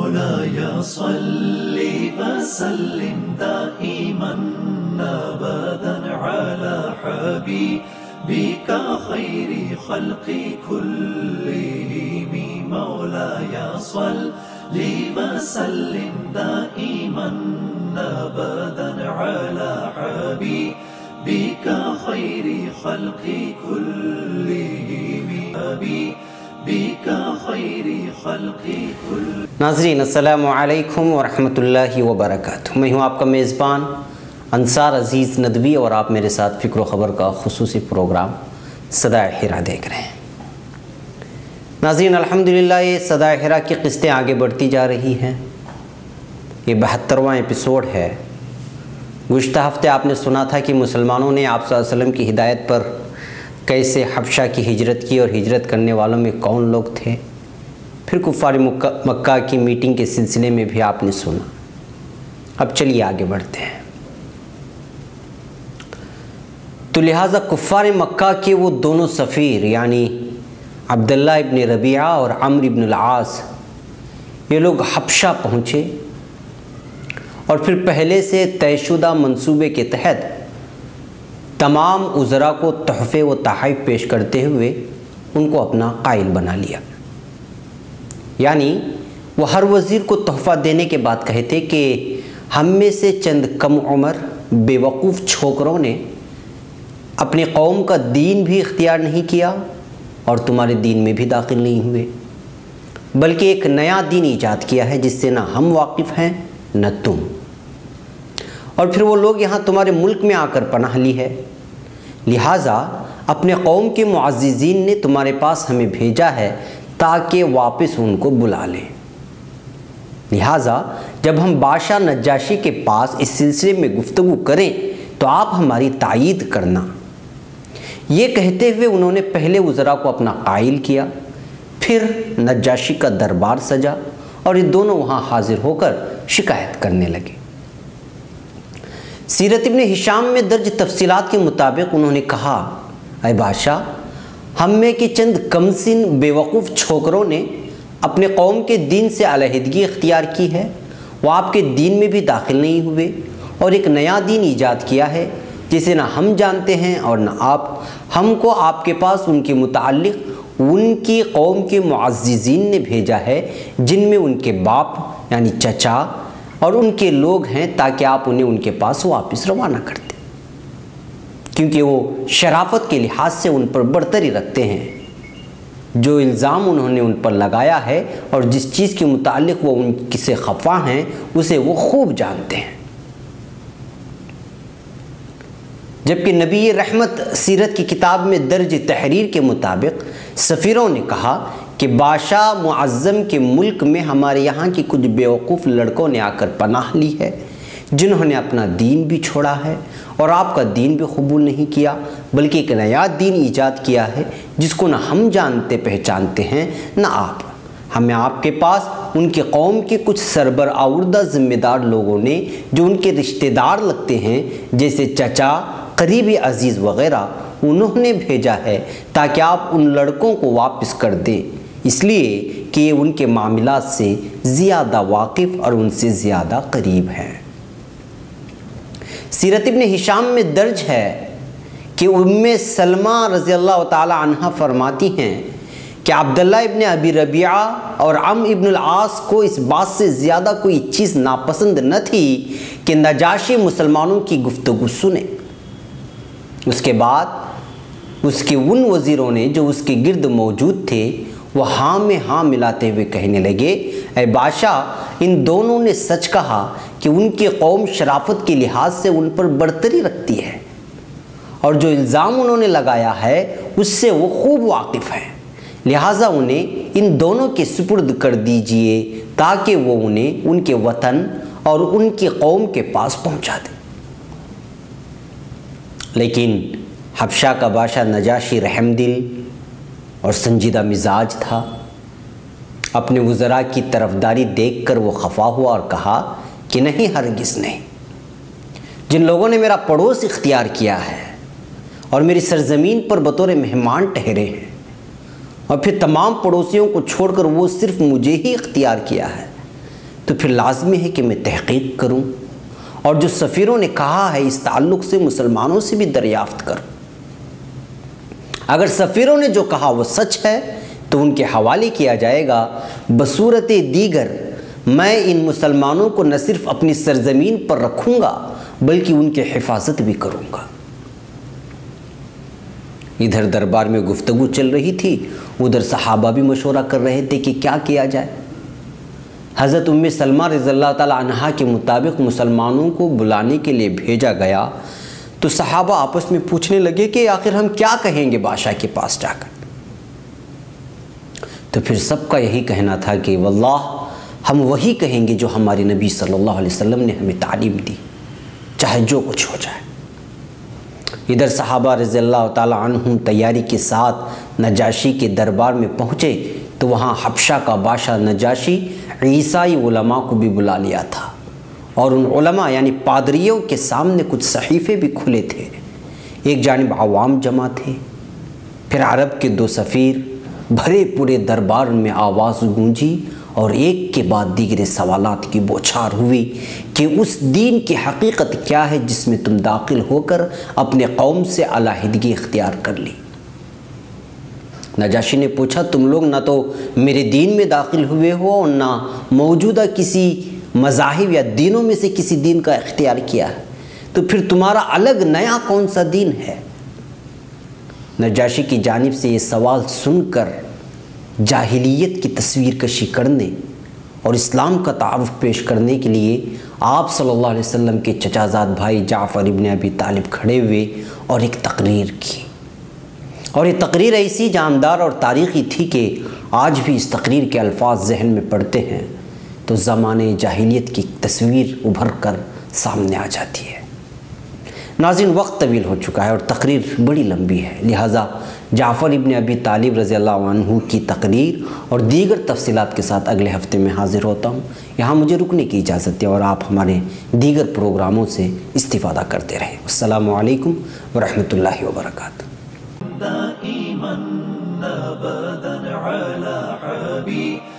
مولاي صل وسلم دائما أبدا على حبيبك خير خلق كلهم مولاي صل وسلم دائما أبدا على حبيبك خير خلق كلهم حبيبك خير خلق كلهم. ناظرین السلام علیکم ورحمۃ اللہ وبرکاتہ. میں ہوں آپ کا میزبان انصار عزیز ندوی اور آپ میرے ساتھ فکر و خبر کا خصوصی پروگرام صدائے حرا دیکھ رہے ہیں. ناظرین الحمدللہ یہ صدائے حرا کی قسطیں آگے بڑھتی جا رہی ہیں. یہ 72واں ایپیسوڈ ہے. گزشتہ ہفتے آپ نے سنا تھا کہ مسلمانوں نے آپ صلی اللہ علیہ وسلم کی ہدایت پر کیسے حبشہ کی ہجرت کی اور ہجرت کرنے والوں میں کون لوگ تھے. پھر کفار مکہ کی میٹنگ کے سلسلے میں بھی آپ نے سنا. اب چلیے آگے بڑھتے ہیں. تو لہٰذا کفار مکہ کے وہ دونوں سفیر یعنی عبداللہ ابن ربیعہ اور عمرو ابن العاص یہ لوگ حبشہ پہنچے اور پھر پہلے سے طے شدہ منصوبے کے تحت تمام وزراء کو تحفے و تحائف پیش کرتے ہوئے ان کو اپنا قائل بنا لیا. یعنی وہ ہر وزیر کو تحفہ دینے کے بعد کہتے کہ ہم میں سے چند کم عمر بے وقوف چھوکروں نے اپنی قوم کا دین بھی اختیار نہیں کیا اور تمہارے دین میں بھی داخل نہیں ہوئے، بلکہ ایک نیا دین ایجاد کیا ہے جس سے نہ ہم واقف ہیں نہ تم، اور پھر وہ لوگ یہاں تمہارے ملک میں آ کر پناہ لی ہے. لہٰذا اپنے قوم کے معززین نے تمہارے پاس ہمیں بھیجا ہے تاکہ واپس ان کو بلا لیں. لہٰذا جب ہم بادشاہ نجاشی کے پاس اس سلسلے میں گفتگو کریں تو آپ ہماری تائید کرنا. یہ کہتے ہوئے انہوں نے پہلے وزراء کو اپنا قائل کیا. پھر نجاشی کا دربار سجا اور یہ دونوں وہاں حاضر ہو کر شکایت کرنے لگے. سیرت ابن ہشام میں درج تفصیلات کے مطابق انہوں نے کہا، اے بادشاہ، ہم میں کے چند کمسن بے وقوف چھوکروں نے اپنے قوم کے دین سے علیحدگی اختیار کی ہے. وہ آپ کے دین میں بھی داخل نہیں ہوئے اور ایک نیا دین ایجاد کیا ہے جسے نہ ہم جانتے ہیں اور نہ آپ. ہم کو آپ کے پاس ان کے متعلق ان کی قوم کے معززین نے بھیجا ہے جن میں ان کے باپ یعنی چچا اور ان کے لوگ ہیں تاکہ آپ انہیں ان کے پاس واپس روانہ کر دیں، کیونکہ وہ شرافت کے لحاظ سے ان پر برتری رکھتے ہیں. جو الزام انہوں نے ان پر لگایا ہے اور جس چیز کے متعلق وہ ان سے خفا ہیں اسے وہ خوب جانتے ہیں. جبکہ نبی رحمت سیرت کی کتاب میں درج تحریر کے مطابق سفیروں نے کہا کہ بادشاہ معظم کے ملک میں ہمارے یہاں کی کچھ بیوقوف لڑکوں نے آ کر پناہ لی ہے جنہوں نے اپنا دین بھی چھوڑا ہے اور آپ کا دین بھی قبول نہیں کیا، بلکہ ایک نیا دین ایجاد کیا ہے جس کو نہ ہم جانتے پہچانتے ہیں نہ آپ. ہمیں آپ کے پاس ان کی قوم کے کچھ سربراوردہ ذمہ دار لوگوں نے جو ان کے رشتہ دار لگتے ہیں جیسے چچا، قریبی عزیز وغیرہ، انہوں نے بھیجا ہے تاکہ آپ ان لڑکوں کو واپس کر دیں، اس لیے کہ یہ ان کے معاملات سے زیادہ واقف اور ان سے زیادہ قریب ہیں. سیرت ابن ہشام میں درج ہے کہ ام سلمہ رضی اللہ تعالی عنہ فرماتی ہیں کہ عبداللہ ابن ابی ربیعہ اور عمرو ابن العاص کو اس بات سے زیادہ کوئی چیز ناپسند نہ تھی کہ نجاشی مسلمانوں کی گفتگو سنے. اس کے بعد اس کے ان وزیروں نے جو اس کے گرد موجود تھے وہ ہاں میں ہاں ملاتے ہوئے کہنے لگے، اے بادشاہ، ان دونوں نے سچ کہا کہ ان کی قوم شرافت کے لحاظ سے ان پر برتری رکھتی ہے اور جو الزام انہوں نے لگایا ہے اس سے وہ خوب واقف ہیں. لہٰذا انہیں ان دونوں کے سپرد کر دیجئے تاکہ وہ انہیں ان کے وطن اور ان کی قوم کے پاس پہنچا دیں. لیکن حبشہ کا بادشاہ نجاشی رحم دل اور سنجیدہ مزاج تھا. اپنے وزراء کی طرفداری دیکھ کر وہ خفا ہوا اور کہا کہ نہیں، ہرگز نہیں. جن لوگوں نے میرا پڑوس اختیار کیا ہے اور میری سرزمین پر بطور مہمان ٹھہرے ہیں اور پھر تمام پڑوسیوں کو چھوڑ کر وہ صرف مجھے ہی اختیار کیا ہے، تو پھر لازمی ہے کہ میں تحقیق کروں اور جو سفیروں نے کہا ہے اس تعلق سے مسلمانوں سے بھی دریافت کروں۔ اگر سفیروں نے جو کہا وہ سچ ہے تو ان کے حوالے کیا جائے گا۔ بصورت دیگر میں ان مسلمانوں کو نہ صرف اپنی سرزمین پر رکھوں گا بلکہ ان کی حفاظت بھی کروں گا۔ ادھر دربار میں گفتگو چل رہی تھی، ادھر صحابہ بھی مشورہ کر رہے تھے کہ کیا کیا جائے۔ حضرت ام سلمہ رضی اللہ تعالی عنہا کے مطابق مسلمانوں کو بلانے کے لیے بھیجا گیا تو صحابہ آپس میں پوچھنے لگے کہ آخر ہم کیا کہیں گے بادشاہ کے پاس جا کر۔ تو پھر سب کا یہی کہنا تھا کہ واللہ ہم وہی کہیں گے جو ہمارے نبی صلی اللہ علیہ وسلم نے ہمیں تعلیم دی، چاہے جو کچھ ہو جائے۔ ادھر صحابہ رضی اللہ تعالی عنہم تیاری کے ساتھ نجاشی کے دربار میں پہنچے تو وہاں حبشہ کا بادشاہ نجاشی عیسائی علماء کو بھی بلا لیا تھا، اور ان علماء یعنی پادریوں کے سامنے کچھ صحیفے بھی کھلے تھے۔ ایک جانب عوام جمع تھے، پھر عرب کے 2 سفیر، بھرے پورے دربار میں آواز گونجی اور ایک کے بعد دیگر سوالات کی بوچھار ہوئی کہ اس دین کی حقیقت کیا ہے جس میں تم داخل ہو کر اپنے قوم سے علیحدگی اختیار کر لی۔ نجاشی نے پوچھا تم لوگ نہ تو میرے دین میں داخل ہوئے ہو اور نہ موجودہ کسی مذاہب یا دینوں میں سے کسی دین کا اختیار کیا ہے، تو پھر تمہارا الگ نیا کون سا دین ہے؟ نجاشی کی جانب سے یہ سوال سن کر جاہلیت کی تصویر کشی کرنے اور اسلام کا تعارف پیش کرنے کے لیے آپ صلی اللہ علیہ وسلم کے چچا زاد بھائی جعفر ابن ابی طالب کھڑے ہوئے اور ایک تقریر کی، اور یہ تقریر ایسی جاندار اور تاریخی تھی کہ آج بھی اس تقریر کے الفاظ ذہن میں پڑتے ہیں تو زمانے جاہلیت کی تصویر ابھر کر سامنے آ جاتی ہے۔ ناظرین، وقت طویل ہو چکا ہے اور تقریر بڑی لمبی ہے، لہٰذا جعفر ابن ابی طالب رضی اللہ عنہ کی تقریر اور دیگر تفصیلات کے ساتھ اگلے ہفتے میں حاضر ہوتا ہوں۔ یہاں مجھے رکنے کی اجازت ہے اور آپ ہمارے دیگر پروگراموں سے استفادہ کرتے رہیں۔ السلام علیکم ورحمۃ اللہ وبرکاتہ۔ دائما ابدا على حبيب